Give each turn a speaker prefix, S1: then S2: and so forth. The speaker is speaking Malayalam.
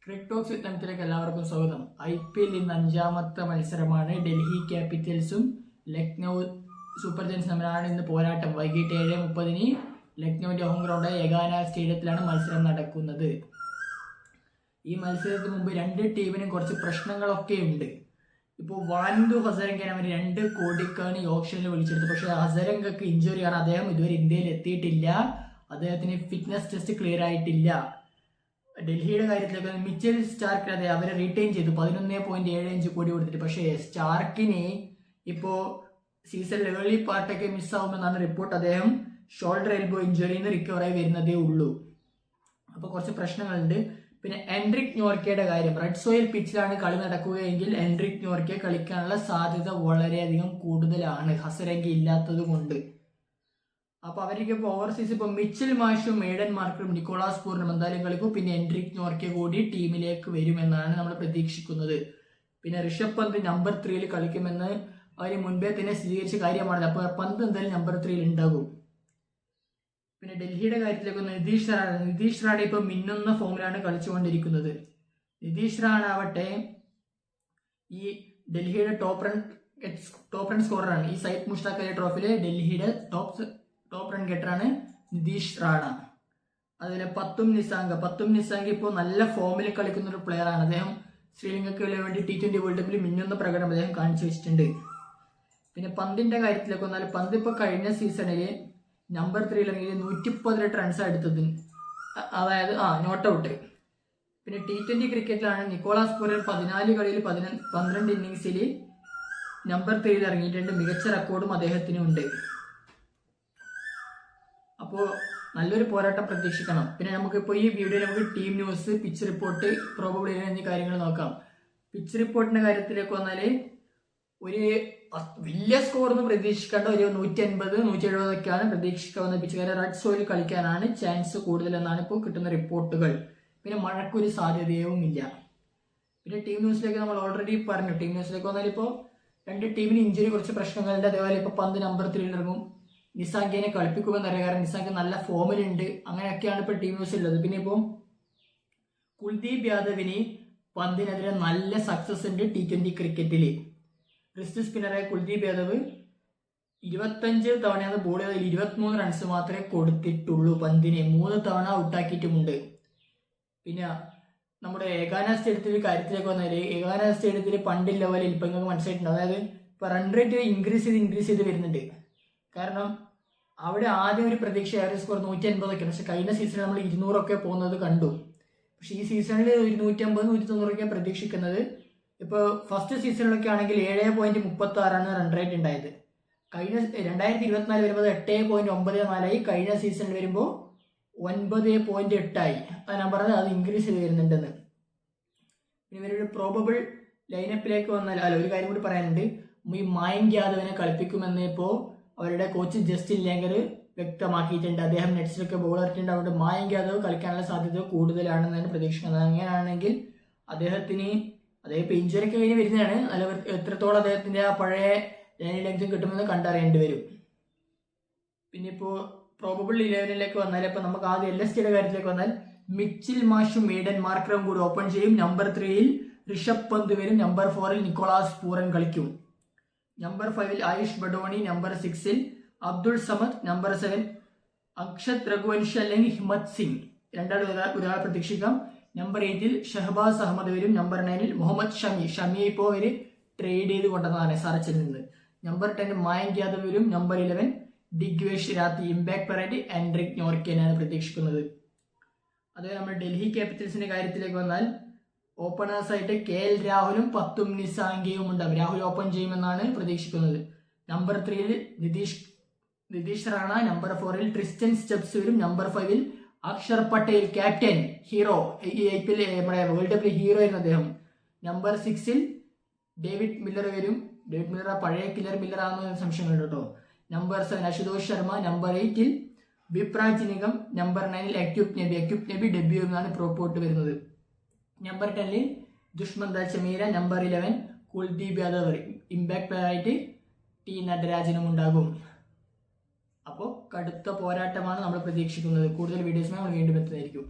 S1: ക്രിക് ടോക്സ് വിത്തനത്തിലേക്ക് എല്ലാവർക്കും സ്വാഗതം. IPL ഇന്ന് അഞ്ചാമത്തെ മത്സരമാണ്. ഡൽഹി ക്യാപിറ്റൽസും ലക്നൗ സൂപ്പർ ജയൻസ് തമ്മിലാണ് ഇന്ന് പോരാട്ടം. വൈകിട്ട് 7:30 ലക്നൌവിന്റെ ഹോം ഗ്രൗണ്ട് യഗാന സ്റ്റേഡിയത്തിലാണ് മത്സരം നടക്കുന്നത്. ഈ മത്സരത്തിന് മുമ്പ് രണ്ട് ടീമിനും കുറച്ച് പ്രശ്നങ്ങളൊക്കെ ഉണ്ട്. ഇപ്പോൾ വാൻഡു ഹസരംഗനെ അവർ 2 കോടിക്കാണ് ഈ ഓപ്ഷനിൽ വിളിച്ചെടുത്തത്. പക്ഷേ ഹസരംഗക്ക് ഇഞ്ചുറിയാണ്. അദ്ദേഹം ഇതുവരെ ഇന്ത്യയിൽ എത്തിയിട്ടില്ല. അദ്ദേഹത്തിന് ഫിറ്റ്നസ് ടെസ്റ്റ് ക്ലിയർ ആയിട്ടില്ല. ഡൽഹിയുടെ കാര്യത്തിലേക്ക് മിച്ചൽ സ്റ്റാർക്ക് അതെ അവരെ റീറ്റെയിൻ ചെയ്തു 11.75 കോടി കൊടുത്തിട്ട്. പക്ഷേ സ്റ്റാർക്കിന് ഇപ്പോൾ സീസണിൽ ഏർലി പാർട്ടൊക്കെ മിസ്സാവുമെന്നാണ് റിപ്പോർട്ട്. അദ്ദേഹം ഷോൾഡർ എൽബോ ഇഞ്ചുറിയിൽ നിന്ന് റിക്കവർ ആയി വരുന്നതേ ഉള്ളൂ. അപ്പോൾ കുറച്ച് പ്രശ്നങ്ങളുണ്ട്. പിന്നെ എൻഡ്രിക് നോർക്കയുടെ കാര്യം, റെഡ് സോയിൽ പിച്ചിലാണ് കളി നടക്കുകയെങ്കിൽ എൻഡ്രിക് നോർക്കെ കളിക്കാനുള്ള സാധ്യത വളരെയധികം കൂടുതലാണ് ഹസരംഗ ഇല്ലാത്തത് കൊണ്ട്. അപ്പൊ അവർക്ക് ഇപ്പോൾ ഓവർസീസ് ഇപ്പോൾ മിച്ചൽ മാഷും മേഡൻ മാർക്കറും നിക്കോളാസ് പൂർണ്ണും എന്തായാലും കളിക്കും. പിന്നെ എൻഡ്രിക് നോർക്കെ കൂടി ടീമിലേക്ക് വരുമെന്നാണ് നമ്മൾ പ്രതീക്ഷിക്കുന്നത്. പിന്നെ ഋഷഭ് പന്ത് നമ്പർ 3 കളിക്കുമെന്ന് അവർ മുൻപേ തന്നെ സ്ഥിരീകരിച്ച കാര്യമാണ്. അപ്പോൾ പന്ത് എന്തായാലും നമ്പർ 3 ഉണ്ടാകും. പിന്നെ ഡൽഹിയുടെ കാര്യത്തിലേക്ക് നിതീഷ് റാണ ഇപ്പൊ മിന്നുന്ന ഫോമിലാണ് കളിച്ചുകൊണ്ടിരിക്കുന്നത്. നിതീഷ് റാണ ആവട്ടെ ഈ ഡൽഹിയുടെ ടോപ്പ് റൺ സ്കോററാണ്. ഈ സയ്യിദ് മുഷ്താഖ് അലി ട്രോഫിയിലെ ഡൽഹിയുടെ ടോപ്പ് റൺ ഗെറ്ററാണ് നിതീഷ് റാണ. അതുപോലെ പത്തും നിസാങ്ക് ഇപ്പോൾ നല്ല ഫോമിൽ കളിക്കുന്ന ഒരു പ്ലെയർ ആണ്. അദ്ദേഹം ശ്രീലങ്കയ്ക്ക് വേണ്ടി T20 വേൾഡ് കപ്പിൽ മിന്നുന്ന പ്രകടനം അദ്ദേഹം കാണിച്ചു വെച്ചിട്ടുണ്ട്. പിന്നെ പന്തിന്റെ കാര്യത്തിലേക്ക് വന്നാൽ പന്ത് ഇപ്പോൾ കഴിഞ്ഞ സീസണിൽ നമ്പർ 3 ഇറങ്ങി 118 റൺസ് എടുത്തത്, അതായത് നോട്ട് ഔട്ട്. പിന്നെ T20 ക്രിക്കറ്റിലാണ് നിക്കോളാസ് പൂരൻ 14 കളിയിൽ 12 ഇന്നിങ്സിൽ നമ്പർ 3 ഇറങ്ങിയിട്ടുണ്ട്. മികച്ച റെക്കോർഡും അദ്ദേഹത്തിനുണ്ട്. അപ്പോൾ നല്ലൊരു പോരാട്ടം പ്രതീക്ഷിക്കണം. പിന്നെ നമുക്കിപ്പോൾ ഈ വീഡിയോയിൽ നമുക്ക് team news, pitch report, probable എന്നീ കാര്യങ്ങൾ നോക്കാം. പിച്ച് റിപ്പോർട്ടിന്റെ കാര്യത്തിലേക്ക് വന്നാൽ ഒരു വലിയ സ്കോർ ഒന്നും പ്രതീക്ഷിക്കേണ്ട, ഒരു 150-170 ഒക്കെയാണ് പ്രതീക്ഷിക്കാവുന്ന പിച്ച്. കാരണം റെഡ് സോയിൽ കളിക്കാനാണ് ചാൻസ് കൂടുതലെന്നാണ് ഇപ്പോൾ കിട്ടുന്ന റിപ്പോർട്ടുകൾ. പിന്നെ മഴക്കൊരു സാധ്യതയും ഇല്ല. പിന്നെ ടീം ന്യൂസിലേക്ക് നമ്മൾ ഓൾറെഡി പറഞ്ഞു. ടീം ന്യൂസിലേക്ക് വന്നാൽ ഇപ്പോൾ രണ്ട് ടീമിന് ഇഞ്ചുറി കുറച്ച് പ്രശ്നങ്ങളുണ്ട്. അതേപോലെ ഇപ്പോൾ പന്ത് നമ്പർ 3 ഇറങ്ങും. നിസാങ്കിനെ കളിപ്പിക്കുമെന്നറിയാം, കാരണം നിസാങ്ക് നല്ല ഫോമിലുണ്ട്. അങ്ങനെയൊക്കെയാണ് ഇപ്പോൾ ടീം ന്യൂസ് ഉള്ളത്. പിന്നെ ഇപ്പോൾ കുൽദീപ് യാദവിന് പന്തിനെതിരെ നല്ല സക്സസ് ഉണ്ട് T20 ക്രിക്കറ്റിൽ. റിസ്റ്റ് സ്പിന്നറായ കുൽദീപ് യാദവ് 25 തവണയാണ് ബോൾ ചെയ്തതിൽ 23 റൺസ് മാത്രമേ കൊടുത്തിട്ടുള്ളൂ. പന്തിനെ 3 തവണ ഔട്ടാക്കിയിട്ടുമുണ്ട്. പിന്നെ നമ്മുടെ യഗാന സ്റ്റേഡിയത്തിൽ കാര്യത്തിലേക്ക് വന്നാൽ യഗാന സ്റ്റേഡിയത്തിൽ പണ്ട് ലെവലിൽ ഇപ്പം നിങ്ങൾക്ക് മനസ്സിലായിട്ടുണ്ട്. അതായത് ഇപ്പം റൺ റേറ്റ് ഇൻക്രീസ് ചെയ്ത് വരുന്നുണ്ട്. കാരണം അവിടെ ആദ്യം ഒരു പ്രതീക്ഷ ആവറേജ് സ്കോർ 150 ഒക്കെയാണ്. പക്ഷെ കഴിഞ്ഞ സീസണിൽ നമ്മൾ 200 ഒക്കെ പോകുന്നത് കണ്ടു. പക്ഷെ ഈ സീസണിൽ 150-190 ഒക്കെ പ്രതീക്ഷിക്കുന്നത്. ഇപ്പോൾ ഫസ്റ്റ് സീസണിലൊക്കെ ആണെങ്കിൽ 7.36 റൺ റേറ്റ് ഉണ്ടായത്. കഴിഞ്ഞ 2024 വരുമ്പോൾ 8.94 കഴിഞ്ഞ സീസണിൽ വരുമ്പോൾ 9.8 ഞാൻ പറഞ്ഞത് അത് ഇൻക്രീസ് ചെയ്ത് വരുന്നുണ്ടെന്ന്. പിന്നെ ഇവരൊരു പ്രോബബിൾ ലൈനപ്പിലേക്ക് വന്നാൽ ഒരു കാര്യം കൂടി പറയാനുണ്ട്. ഈ മായങ്ക് യാദവിനെ കളിപ്പിക്കുമെന്ന് ഇപ്പോൾ അവരുടെ കോച്ച് ജസ്റ്റിൻ ലേങ്കർ വ്യക്തമാക്കിയിട്ടുണ്ട്. അദ്ദേഹം നെറ്റ്സിലൊക്കെ ബോൾ ഇട്ടിട്ടുണ്ട്. അതുകൊണ്ട് മായങ്ക് യാദവ് കളിക്കാനുള്ള സാധ്യത കൂടുതലാണെന്നാണ് പ്രതീക്ഷിക്കുന്നത്. അങ്ങനെയാണെങ്കിൽ അദ്ദേഹം ഇപ്പോൾ ഇഞ്ചുറിക്ക് കഴിഞ്ഞ് വരുന്നതാണ്. അല്ല എത്രത്തോളം അദ്ദേഹത്തിന്റെ ആ പഴയ ലെങ്തും കിട്ടുമെന്ന് കണ്ടറിയേണ്ടി വരും. പിന്നെ ഇപ്പോൾ പ്രോബബിൾ 11ലേക്ക് വന്നാൽ ഇപ്പൊ നമുക്ക് ആദ്യം LSTയുടെ കാര്യത്തിലേക്ക് വന്നാൽ മിച്ചിൽ മാഷും മേഡൻ മാർക്കറും കൂടി ഓപ്പൺ ചെയ്യും. നമ്പർ 3 ഋഷഭ് പന്ത് വരും. നമ്പർ 4 നിക്കോളാസ് പൂരൻ കളിക്കും. Number 5 Ayush Badoni. Number 6 Abdul Samad. Number 7 Akshat Raghuvanshi അല്ലെങ്കിൽ ഹിമത് സിംഗ്, ഒരാളെ പ്രതീക്ഷിക്കാം. നമ്പർ 8 ഷഹബാസ് അഹമ്മദ് വരും. നമ്പർ 9 മുഹമ്മദ് ഷമി ഇപ്പോൾ അവര് ട്രേഡ് ചെയ്ത് കൊണ്ടതാണ് സറച്ചിൽ നിന്ന്. നമ്പർ 10 മായങ്ക് യാദവ് വരും. നമ്പർ 11 ദിഗ്വേഷ് രാത്തി. ഇമ്പാക്ട് പെറേറ്റ് എൻഡ്രിക് നോർക്കെയാണ് പ്രതീക്ഷിക്കുന്നത്. അതേ നമ്മൾ ഡൽഹി ക്യാപിറ്റൽസിന്റെ കാര്യത്തിലേക്ക് വന്നാൽ ഓപ്പണേഴ്സ് ആയിട്ട് KL രാഹുലും പത്തും നിസാങ്കയും ഉണ്ടാവും. രാഹുൽ ഓപ്പൺ ചെയ്യുമെന്നാണ് പ്രതീക്ഷിക്കുന്നത്. Number 3 Nitish Rana. Number 4 Tristan Stubbs വരും. Number 5 Axar Patel, captain, hero, ഈ IPL നമ്മുടെ വേൾഡ് കപ്പിൽ ഹീറോ ആയിരുന്നു അദ്ദേഹം. നമ്പർ 6 ഡേവിഡ് മില്ലർ വരും. ഡേവിഡ് മില്ലർ പഴയ കില്ലർ മില്ലർ ആണെന്ന് സംശയങ്ങളുണ്ട് കേട്ടോ. Number 7 Ashutosh Sharma. Number 8 Vipraj Nigam. Number 9 Aqib Nabi debut എന്നാണ് റിപ്പോർട്ട് വരുന്നത്. Number 10 Dushmantha Chameera. Number 11 Kuldeep Yadav. Impact player ആയിട്ട് T നടരാജനും ഉണ്ടാകും. അപ്പോൾ കടുത്ത പോരാട്ടമാണ് നമ്മൾ പ്രതീക്ഷിക്കുന്നത്. കൂടുതൽ വീഡിയോസുമായി നമ്മൾ വീണ്ടും എത്തുന്നതായിരിക്കും.